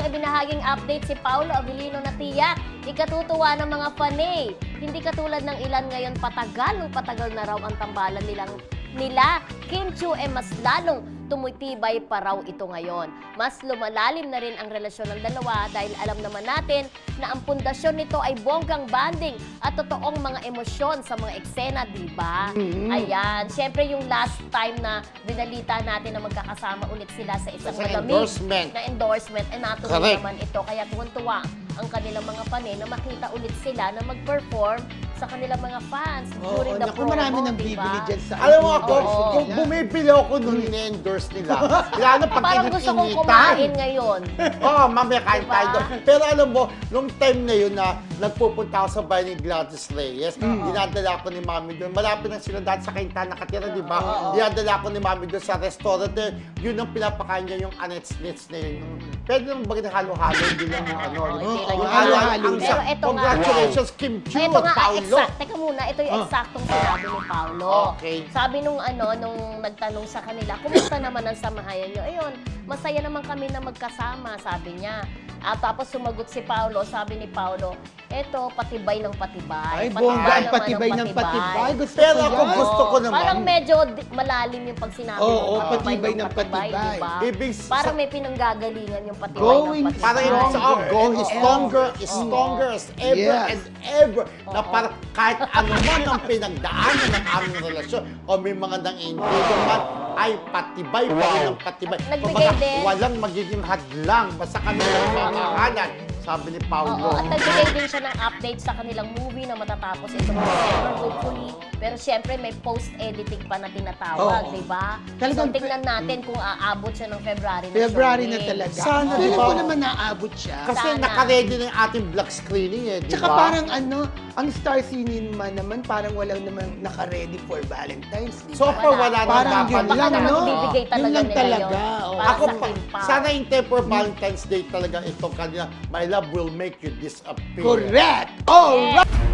may binahaging update si Paolo Abilino na tiyak ikatutuwa ng mga panay. Hindi katulad ng ilan ngayon patagal na raw ang tambalan nila Kim Chiu mas lalong tumitibay pa raw ito ngayon. Mas lumalalim na rin ang relasyon ng dalawa dahil alam naman natin na ang pundasyon nito ay bonggang banding at totoong mga emosyon sa mga eksena, di ba? Ayan. Siyempre yung last time na binalita natin na magkakasama ulit sila sa isang malamig na endorsement, natuloy naman ito. Kaya tuwan-tuwa ang kanilang mga panay na makita ulit sila na mag-perform sa kanilang mga fans during the promo, marami nang diba? bibili dyan sa... Alam mo ako, kung bumibili ako nung ini-endorse nila, lalo pag Parang gusto kong kumain ngayon. Oo, mamaya kain Diba? tayo doon. Pero alam mo, nung time na yun na nagpupunta ako sa bahay ni Gladys Reyes, dinadala ko ni Mami doon. Malapit na sila dahil sa Kainta nakatira, di ba? Dinadala ko ni Mami doon sa restaurant. Yun ang pinapakain niya, yung anets-nets na yun. Pwede naman bagay na halo-halo, hindi lang yung ano. Yung halo-halo. Pero ito nga. Congratulations, Kim Chiu Ito at nga, Paolo. exact. Teka muna, ito yung eksaktong sinabi ni Paolo. Okay. Sabi nung nagtanong sa kanila, kumusta naman ang samahayan nyo? Ayun, masaya naman kami na magkasama, sabi niya. At tapos sumagot si Paolo, sabi ni Paolo, eto, patibay ng patibay. Ay, bongga, naman patibay ng patibay. Gusto Pero ko ako yan. gusto ko naman. Parang medyo malalim yung pag sinabi Oo, mo. patibay ng patibay. Diba? Ibig- Parang may pinanggagalingan yung patibay Going ng patibay. Parang ibig sa Stronger. stronger as ever Yes. and ever. Na parang kahit ano man ang pinagdaanan ng aming relasyon o may mga nang-enjoy man, ay patibay pa rin ang patibay. Nagbigay Kumbaga, din. walang magiging hadlang basta kami ang mamahalan, sabi ni Paolo. Oo, at nagbigay din siya ng update sa kanilang movie na matatapos itong December, hopefully. Pero syempre, may post-editing pa na tinatawag, Oo. di ba? So, Talagang tingnan natin kung aabot siya ng February na February na showing. talaga. Sana, Feeling diba? ko naman naaabot siya. Kasi Sana. naka-ready na yung ating black screening eh, di Tsaka ba? parang ang Star Cinema naman, parang walang naman naka-ready for Valentine's. Di So ba? far, wala na Parang dapat. yun Baka lang, naman no? ibibigay Yun talaga lang nila talaga, yun. oo. Para Ako sa pa, Kim Pao. sana yung for Valentine's Day talaga ito kanina. My love will make you disappear. Correct! All right!